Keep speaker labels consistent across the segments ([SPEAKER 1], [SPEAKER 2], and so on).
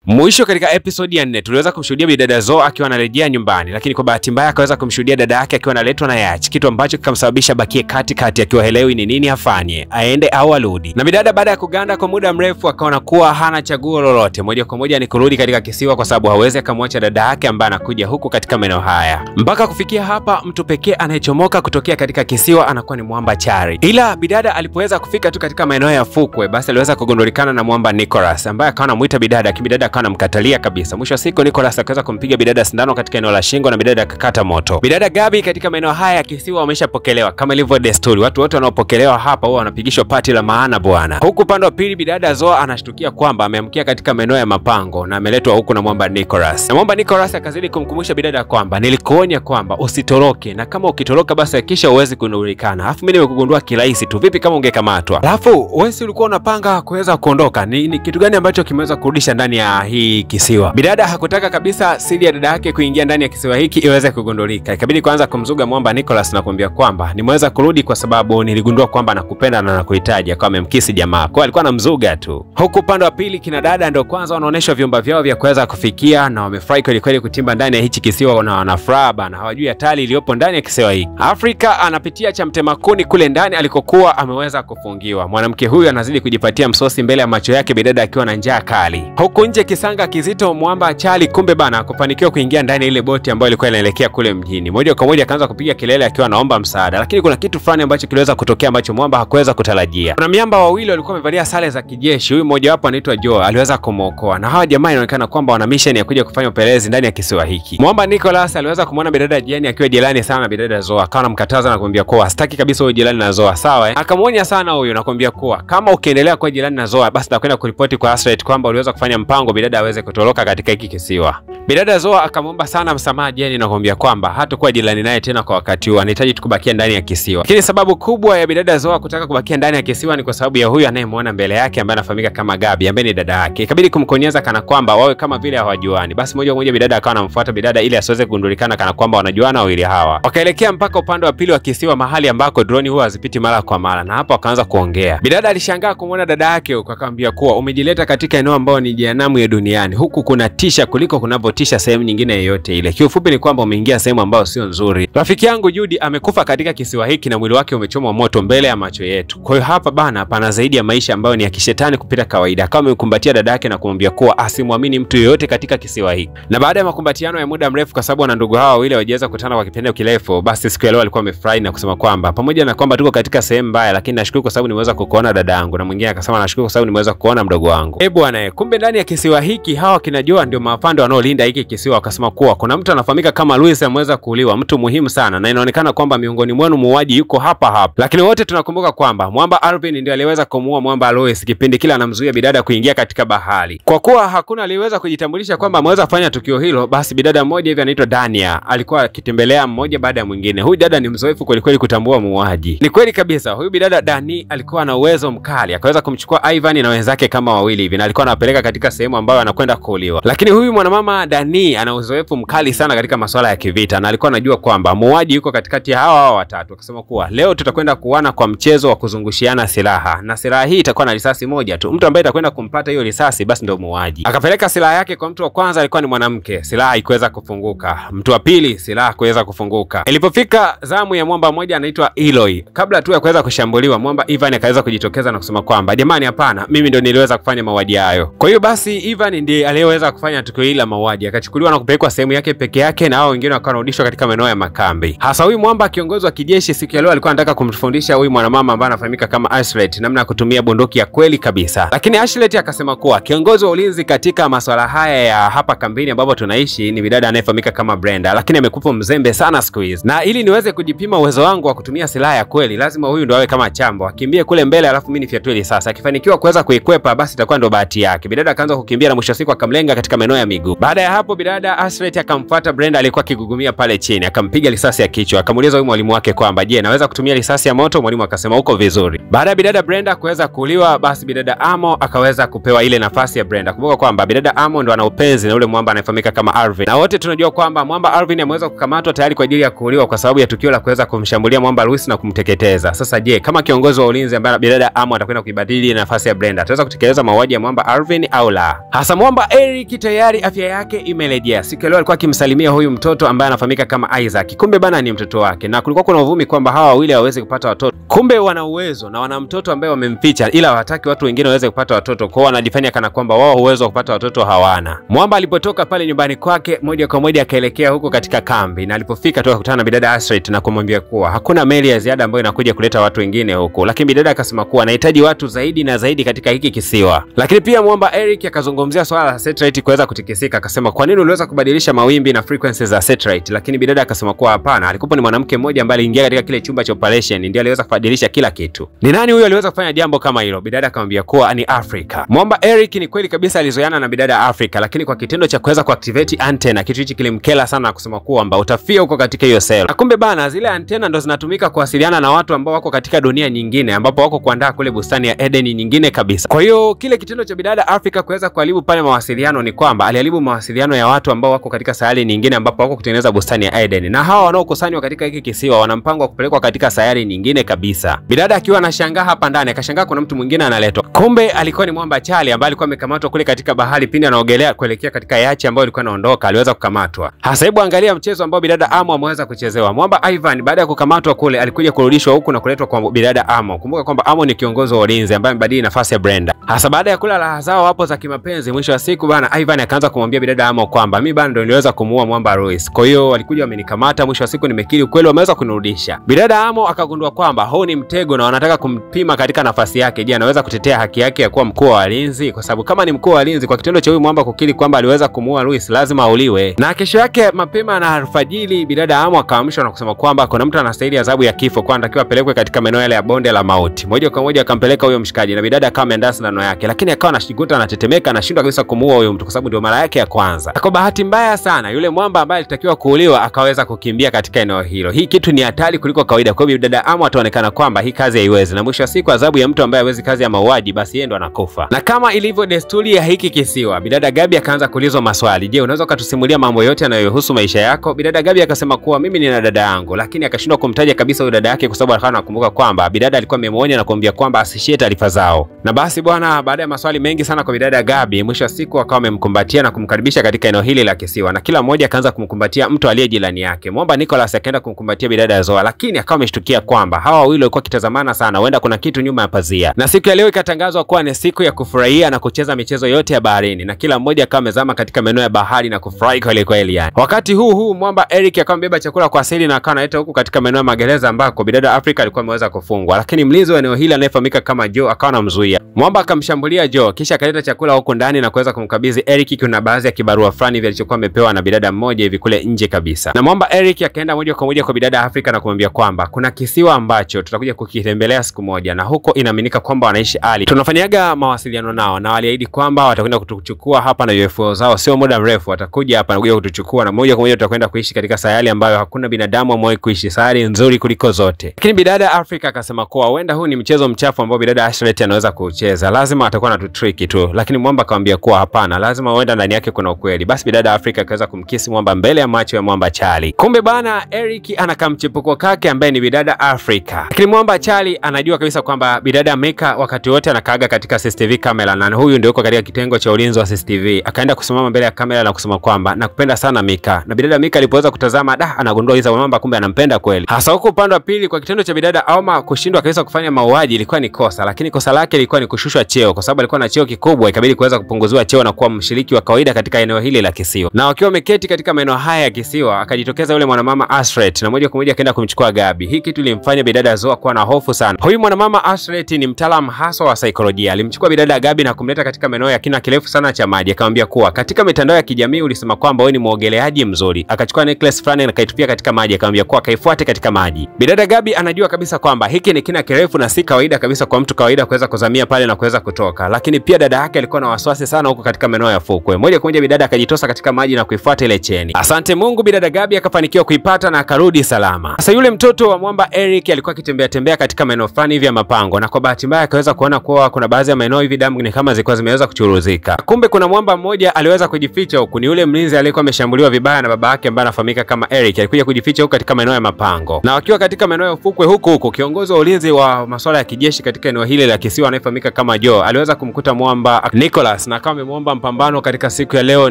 [SPEAKER 1] Mwisho katika episode ya 4 tuliweza kumshuhudia bidada Zoe akiwa anarejea nyumbani, lakini kwa bahati mbaya akaweza kumshuhudia dada yake akiwa analetwa na Yachi, kitu ambacho kikamsababisha bakie katikati akiwa helewi ni nini afanye, aende au arudi. Na bidada baada ya kuganda kwa muda mrefu akaona kuwa hana chaguo lolote, moja kwa moja ni kurudi katika kisiwa, kwa sababu hawezi akamwacha dada yake ambaye anakuja huku katika maeneo haya. Mpaka kufikia hapa, mtu pekee anayechomoka kutokea katika kisiwa anakuwa ni mwamba Chari. Ila bidada alipoweza kufika tu katika maeneo ya fukwe, basi aliweza kugundulikana na mwamba Nicholas ambaye akawa anamuita bidada, bidada akawa anamkatalia kabisa. Mwisho wa siku Nicholas akaweza kumpiga bidada sindano katika eneo la shingo na bidada akakata moto. Bidada Gabi katika maeneo haya ya kisiwa wameshapokelewa kama ilivyo desturi. Watu wote wanaopokelewa hapa huwa wanapigishwa pati la maana bwana. Huku upande wa pili bidada Zoe anashtukia kwamba ameamkia katika maeneo ya mapango na ameletwa huku na mwamba Nicholas. Na mwamba Nicholas akazidi kumkumbusha bidada kwamba nilikuonya kwamba usitoroke, na kama ukitoroka basi hakisha uwezi kunulikana. Alafu mimi nimekugundua kirahisi tu, vipi kama ungekamatwa? Alafu wewe si ulikuwa unapanga kuweza kuondoka? Ni kitu gani ambacho kimeweza kurudisha ndani ya hii kisiwa? Bidada hakutaka kabisa siri ya dada yake kuingia ndani ya kisiwa hiki iweze kugundulika. Ikabidi kwanza kumzuga mwamba Nicholas na kumwambia kwamba nimeweza kurudi kwa sababu niligundua kwamba nakupenda na nakuhitaji. Akawa amemkisi jamaa. Kwa alikuwa anamzuga tu. Huku upande wa pili kina dada ndio kwanza wanaonyeshwa vyumba vyao vya kuweza kufikia, na wamefurahi kweli kweli kutimba ndani ya hichi kisiwa, na wanafuraha bana, hawajui hatari iliyopo ndani ya kisiwa hiki. Afrika anapitia cha mtemakuni kule ndani alikokuwa ameweza kufungiwa. Mwanamke huyu anazidi kujipatia msosi mbele ya macho yake, bidada akiwa na njaa kali. Huku nje kisanga kizito mwamba Chali kumbe bana kufanikiwa kuingia ndani ya ile boti ambayo ilikuwa inaelekea kule mjini. Moja kwa moja akaanza kupiga kelele akiwa anaomba msaada, lakini kuna kitu fulani ambacho kiliweza kutokea ambacho mwamba hakuweza kutarajia. Kuna miamba wawili walikuwa wamevalia sare za kijeshi. Huyu mmoja wapo anaitwa Joe, aliweza kumuokoa, na hawa jamaa inaonekana kwamba wana mission ya kuja kufanya upelelezi ndani ya kisiwa hiki. Mwamba Nicholas aliweza kumuona bidada Jenny akiwa jirani sana na bidada Zoe, akawa anamkataza na kumwambia kuwa sitaki kabisa huyo jirani na Zoe, sawa Akamuonya sana huyo na kumwambia kuwa kama ukiendelea kuwa jirani na Zoe basi nakwenda kuripoti kwa Astrid kwamba uliweza kufanya mpango bidada aweze kutoroka katika hiki kisiwa. Bidada Zoe akamwomba sana msamaha Jenny na kumwambia kwamba hatakuwa jirani naye tena kwa wakati huu, anahitaji tukubakia ndani ya kisiwa. Lakini sababu kubwa ya bidada Zoe kutaka kubakia ndani ya kisiwa ni kwa sababu ya huyu anayemuona mbele yake ambaye anafahamika kama Gabi, ambaye ni dada yake. Ikabidi kumkonyeza kana kwamba wawe kama vile hawajuani. Basi moja kwa moja bidada akawa anamfuata bidada ili asiweze kugundulikana kana kwamba wanajuana wawili hawa. Wakaelekea mpaka upande wa pili wa kisiwa, mahali ambako drone huwa hazipiti mara kwa mara, na hapo akaanza kuongea. Bidada alishangaa kumwona dada yake huko, akamwambia kuwa umejileta katika eneo ambao ni jehanamu ya duniani. Huku kuna tisha kuliko kunavyotisha sehemu nyingine yoyote ile. Kiufupi ni kwamba umeingia sehemu ambayo sio nzuri. Rafiki yangu Judy amekufa katika kisiwa hiki na mwili wake umechomwa moto mbele ya macho yetu. Kwa hiyo hapa bana pana zaidi ya maisha ambayo ni ya kishetani kupita kawaida. Akawa amekumbatia dada yake na kumwambia kuwa asimwamini mtu yoyote katika kisiwa hiki. Na baada ya makumbatiano ya muda mrefu, kwa sababu na ndugu hawa wawili wajeza kukutana kwa kipindi kirefu, basi siku ya leo alikuwa amefurahi na kusema kwamba pamoja na kwamba tuko katika sehemu mbaya, lakini nashukuru kwa sababu nimeweza kukuona dada yangu. Na mwingine akasema nashukuru kwa sababu nimeweza kuona mdogo wangu. Bwana, kumbe ndani ya kisiwa hiki hawa kinajua ndio maafande wanaolinda hiki kisiwa. Wakasema kuwa kuna mtu anafahamika kama Louis ameweza kuuliwa, mtu muhimu sana, na inaonekana kwamba miongoni mwenu muuaji yuko hapa hapa. Lakini wote tunakumbuka kwamba mwamba Alvin ndiye aliweza kumuua mwamba Louis kipindi kile anamzuia bidada kuingia katika bahari. Kwa kuwa hakuna aliweza kujitambulisha kwamba ameweza kufanya tukio hilo, basi bidada mmoja hivi anaitwa Dania alikuwa akitembelea mmoja baada ya mwingine. Huyu dada ni mzoefu kweli kweli kutambua muuaji. Ni kweli kabisa, huyu bidada Dani alikuwa na uwezo mkali, akaweza kumchukua Ivan na wenzake kama wawili hivi, na alikuwa anawapeleka katika sehemu ambayo anakwenda kuuliwa. Lakini huyu mwanamama Dani ana uzoefu mkali sana katika masuala ya kivita, na alikuwa anajua kwamba muuaji yuko katikati ya hawa watatu. Akasema kuwa leo tutakwenda kuana kwa mchezo wa kuzungushiana silaha, na silaha hii itakuwa na risasi moja tu. Mtu ambaye atakwenda kumpata hiyo risasi basi ndio muuaji. Akapeleka silaha yake kwa mtu wa kwanza, alikuwa ni mwanamke. Silaha haikuweza kufunguka. Mtu wa pili silaha kuweza kufunguka. Ilipofika zamu ya mwamba mmoja anaitwa Eloy, kabla tu ya kuweza kushambuliwa, mwamba Ivan akaweza kujitokeza na kusema kwamba jamani, hapana, mimi ndio niliweza kufanya mauaji hayo. Kwa hiyo basi Ivan ndiye aliyeweza kufanya tukio hili la mauaji. Akachukuliwa na kupelekwa sehemu yake peke yake, na hao wengine wakarudishwa katika maeneo ya makambi. Hasa huyu mwamba kiongozi wa kijeshi siku ya leo alikuwa anataka kumfundisha huyu mwanamama ambaye anafahamika kama Ashlet namna ya kutumia bunduki ya kweli kabisa. Lakini Ashlet akasema kuwa kiongozi wa ulinzi katika masuala haya ya hapa kambini ambapo tunaishi ni bidada anayefahamika kama Brenda, lakini amekufa mzembe sana siku hizi. Na ili niweze kujipima uwezo wangu wa kutumia silaha ya kweli, lazima huyu ndo awe kama chambo, akimbie kule mbele alafu mimi nifiatue risasi. Akifanikiwa kuweza kuikwepa basi itakuwa ndo bahati yake. Bidada akaanza kukimbia na mwisho siku akamlenga katika maeneo ya miguu. Baada ya hapo bidada Ashlet akamfuata Brenda alikuwa akigugumia pale chini, akampiga risasi ya kichwa. Akamuuliza huyu mwalimu wake kwamba je, naweza kutumia risasi ya moto? Mwalimu akasema uko vizuri. Baada ya bidada Brenda kuweza kuuliwa, basi bidada Amo akaweza kupewa ile nafasi ya Brenda. Kumbuka kwamba bidada Amo ndo ana upenzi na yule mwamba anayefahamika kama Alvin. Na wote tunajua kwamba mwamba Alvin ameweza kukamatwa tayari kwa ajili ya kuuliwa kwa sababu ya tukio la kuweza kumshambulia mwamba Louis na kumteketeza. Sasa je, kama kiongozi wa ulinzi ambaye bidada Amo atakwenda kuibadili nafasi ya Brenda, ataweza kutekeleza mauaji ya mwamba Alvin au la? Hasa mwamba Eric tayari afya yake imerejea. Siku ya leo alikuwa akimsalimia huyu mtoto ambaye anafahamika kama Isaac. Kumbe bana ni mtoto wake. Na kulikuwa kuna uvumi kwamba hawa wawili hawawezi kupata watoto. Kumbe wana uwezo na wana mtoto ambaye wamemficha, ila hawataki watu wengine waweze kupata watoto. Kwa hiyo wanajifanya kana kwamba wao uwezo wa kupata watoto hawana. Mwamba alipotoka pale nyumbani kwake moja kwa moja akaelekea huko katika kambi, na alipofika tu akakutana na bidada Astrid na kumwambia kuwa hakuna meli ya ziada ambayo inakuja kuleta watu wengine huko. Lakini bidada akasema kuwa anahitaji watu zaidi na zaidi katika hiki kisiwa. Lakini pia mwamba Eric akazungumzia swala la satellite kuweza kutikisika, akasema kwa nini uliweza kubadilisha mawimbi na frequencies za satellite? Lakini bidada akasema kuwa hapana, alikuwa ni mwanamke mmoja ambaye aliingia katika kile chumba cha operation ndiye aliweza kubadilisha kila kitu. Ni nani huyo aliweza kufanya jambo kama hilo? Bidada akamwambia kuwa ni Africa. Mwamba Eric ni kweli kabisa alizoeana na bidada Africa, lakini kwa kitendo cha kuweza kuactivate antenna, kitu hichi kilimkela sana na kusema kwamba utafia huko katika hiyo cell. Na kumbe bana zile antenna ndo zinatumika kuwasiliana na watu ambao wako katika dunia nyingine, ambapo wako kuandaa kule bustani ya Eden nyingine kabisa. Kwa hiyo kile kitendo cha bidada Africa kuweza kuharibu pale mawasiliano ni kwamba aliharibu mawasiliano ya watu ambao wako katika sayari nyingine ambapo wako kutengeneza bustani ya Eden. Na hawa wanaokusanywa katika hiki kisiwa wana mpango wa kupelekwa katika sayari nyingine kabisa. Bidada akiwa anashangaa hapa ndani, akashangaa kuna mtu mwingine analetwa. Kumbe alikuwa ni mwamba Charlie ambaye alikuwa amekamatwa kule katika bahari pindi anaogelea kuelekea katika yachi ambayo ilikuwa inaondoka, aliweza kukamatwa. Hasa hebu angalia mchezo ambao bidada Amo ameweza kuchezewa. Mwamba Ivan baada ya kukamatwa kule alikuja kurudishwa huku na kuletwa kwa bidada Amo. Kumbuka kwamba Amo ni kiongozi wa ulinzi ambaye amebadili nafasi ya Brenda. Hasa baada ya kula raha zao hapo za kimapenzi, mwisho wa siku bana Ivan akaanza kumwambia bidada Amo kwamba mimi bana ndio niliweza kumuua mwamba Royce. Kwa hiyo walikuja wamenikamata, mwisho wa siku nimekiri ukweli, wameweza kunirudisha. Bidada Amo akagundua kwamba huu ni mtego na wanataka kumpima katika nafasi yake. Je, anaweza kutetea haki yake ya kuwa mkuu wa walinzi? Kwa sababu kama ni mkuu wa walinzi, kwa kitendo cha huyu mwamba kukiri kwamba aliweza kumuua Royce, lazima auliwe. Na kesho yake mapema na alfajiri bidada Amo akaamshwa na kusema kwamba kuna mtu anastahili adhabu ya kifo, kwa anatakiwa apelekwe katika maeneo yale ya bonde la mauti. Moja kwa moja akampeleka huyo mshikaji, na bidada akawa ameandaa sindano yake, lakini akawa anashiguta anatetemeka, anashindwa kabisa kumuua huyo mtu kwa sababu ndio mara yake ya kwanza. Kwa bahati mbaya sana yule mwamba ambaye alitakiwa kuuliwa akaweza kukimbia katika eneo hilo. Hii kitu ni hatari kuliko kawaida. Kwa hiyo bidada Amo ataonekana kwamba hii kazi haiwezi, na mwisho wa siku adhabu ya mtu ambaye hawezi kazi ya mauaji, basi yeye ndo anakufa. Na kama ilivyo desturi ya hiki kisiwa, bidada Gabi akaanza kuulizwa maswali. Je, unaweza kutusimulia mambo yote yanayohusu maisha yako? Bidada Gabi akasema kuwa mimi nina dada yangu, lakini akashindwa kumtaja kabisa huyo dada yake kwa sababu alikuwa anakumbuka kwamba bidada alikuwa amemuonya na kumwambia kwamba asishie taarifa zao. Na basi bwana, baada ya maswali mengi sana kwa bidada Gabi, mwisho wa siku akawa amemkumbatia na kumkaribisha katika eneo hili la kisiwa, na kila mmoja akaanza kumkumbatia mtu aliye jirani yake. Mwamba Nicholas akaenda kumkumbatia bidada Zoa, lakini akawa ameshtukia kwamba hawa wawili walikuwa kitazamana sana, huenda kuna kitu nyuma ya pazia. Na siku ya leo ikatangazwa kuwa ni siku ya kufurahia na kucheza michezo yote ya baharini, na kila mmoja akawa amezama katika maeneo ya bahari na kufurahi kweli kweli yani. Wakati huu mwamba Eric akawa amebeba chakula kwa asili na akawa analeta huku katika maeneo ya magereza ambako bidada Africa alikuwa ameweza kufungwa, lakini mlinzi wa eneo hili anayefahamika kama Joe akawa anamzuia. Mwamba akamshambulia Joe, kisha akaleta chakula huko ndani na kuweza kumkabidhi Eric kuna baadhi ya kibarua fulani vile alichokuwa amepewa na bidada mmoja hivi kule nje kabisa. Na mwamba Eric akaenda moja kwa moja kwa bidada Africa na kumwambia kwamba kuna kisiwa ambacho tutakuja kukitembelea siku moja, na huko inaaminika kwamba wanaishi Ali. Tunafanyaga mawasiliano nao na waliahidi kwamba watakwenda kutuchukua hapa na UFO zao, sio muda mrefu watakuja hapa na kuja kutuchukua, na moja kwa moja tutakwenda kuishi katika sayari ambayo hakuna binadamu amewahi kuishi, sayari nzuri kuliko zote. Lakini bidada Africa akasema kuwa huenda huu ni mchezo mchafu ambao bidada Ashlet anaweza kucheza, lazima atakuwa na tutriki tu. Lakini mwamba akamwambia kuwa hapana, lazima huenda ndani yake kuna ukweli. Basi bidada Africa akaweza kumkisi mwamba mbele ya macho ya mwamba Charlie. Kumbe bana Eric anakamchepuko kake ambaye ni bidada Africa. Lakini mwamba Charlie anajua kabisa kwamba bidada Mika wakati wote anakaaga katika CCTV kamera, na huyu ndio yuko katika kitengo cha ulinzi wa CCTV. Akaenda kusimama mbele ya kamera na kusema kwamba nakupenda sana Mika. Na bidada Mika alipoweza kutazama anagundua hizo mwamba kumbe anampenda kweli. Hasa huko upande wa pili, kwa kitendo cha bidada Auma kushindwa kabisa kufanya mauaji ilikuwa ni kosa, lakini kosa lake ilikuwa ni kushushwa cheo kwa sababu alikuwa na cheo kikubwa, ikabidi kuweza kupunguziwa cheo na kuwa mshiriki wa kawaida katika eneo hili la kisiwa. Na wakiwa wameketi katika maeneo haya ya kisiwa, akajitokeza yule mwanamama Ashret na moja kwa moja akaenda kumchukua Gabi. Hii kitu ilimfanya bidada Zoa kuwa na hofu sana. Huyu mwanamama Ashret ni mtaalamu hasa wa saikolojia. Alimchukua bidada Gabi na kumleta katika maeneo ya kina kirefu sana cha maji. Akamwambia kuwa katika mitandao ya kijamii ulisema kwamba wewe ni muogeleaji mzuri. Akachukua necklace fulani na kaitupia katika maji, akamwambia kuwa kaifuate katika maji. Bidada Gabi anajua kabisa kwamba hiki ni kina kirefu na si kawaida kabisa kwa mtu kawaida kuweza kuzamia pale na kuweza kutoka. Lakini pia dada yake alikuwa na wasiwasi sana huko katika maeneo ya fukwe. Moja kwa moja bidada akajitosa katika maji na kuifuata ile cheni. Asante Mungu, bidada Gabi akafanikiwa kuipata na akarudi salama. Sasa yule mtoto wa mwamba Eric alikuwa akitembea katika maeneo fulani hivi ya mapango, na kwa bahati mbaya akaweza kuona kuwa kuna baadhi ya maeneo hivi damu ni kama zilikuwa zimeweza kuchuruzika. Kumbe kuna mwamba mmoja aliweza kujificha huku, ni yule mlinzi aliyekuwa ameshambuliwa vibaya na baba yake ambaye anafahamika kama Eric. Alikuja kujificha huko katika maeneo ya mapango. Na wakiwa katika maeneo ya ufukwe huko kiongozi wa ulinzi wa masuala ya kijeshi katika eneo hili la kisiwa anayefahamika kama Joe aliweza kumkuta mwamba Nicholas Nicholas na kama amemwomba mpambano katika siku ya leo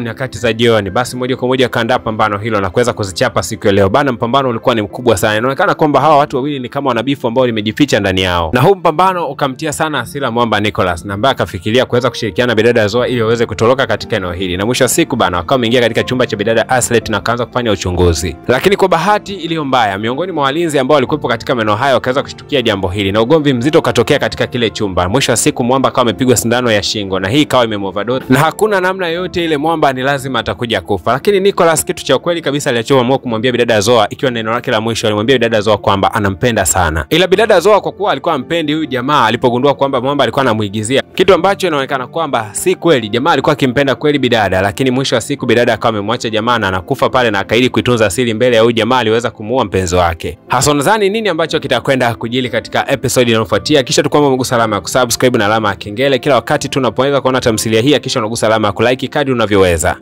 [SPEAKER 1] nyakati za jioni, basi moja kwa moja kaandaa pambano hilo na kuweza kuzichapa siku ya leo. Bana, mpambano ulikuwa ni mkubwa sana. Inaonekana kwamba hawa watu wawili ni kama wanabifu ambao limejificha ndani yao. Na huu mpambano ukamtia sana hasira mwamba Nicholas na ambaye akafikiria kuweza kushirikiana na bidada Zoa ili waweze kutoroka katika eneo hili. Na mwisho wa siku bana, wakawa wameingia katika chumba cha bidada Aslet na kaanza kufanya uchunguzi. Lakini kwa bahati iliyo mbaya, miongoni mwa walinzi ambao walikuwepo katika maeneo hayo wakaweza kushtukia jambo hili na ugomvi mzito ukatokea katika kile chumba. Mwisho wa siku mwamba akawa amepigwa sindano ya shingo na hii ikawa imemoverdose na hakuna namna yoyote ile mwamba ni lazima atakuja kufa. Lakini Nicholas kitu cha kweli kabisa alichoamua kumwambia bidada Zoa, ikiwa neno lake la mwisho, alimwambia bidada Zoa kwamba anampenda sana. Ila bidada Zoa kwa kuwa alikuwa ampendi huyu jamaa, alipogundua kwamba mwamba alikuwa anamuigizia, kitu ambacho inaonekana kwamba si kweli. Jamaa alikuwa akimpenda kweli bidada, lakini mwisho wa siku bidada akawa amemwacha jamaa na anakufa pale na akaidi kuitunza siri mbele ya huyu jamaa aliweza kumuua mpenzi wake. Hasa nadhani nini ambacho kitakwenda kujili katika episode inayofuatia. Kisha tukwamba umegusa alama ya kusubscribe na alama ya kengele kila wakati tunapoweza kuona tamthilia hii, kisha unagusa alama ya kulike kadri unavyoweza.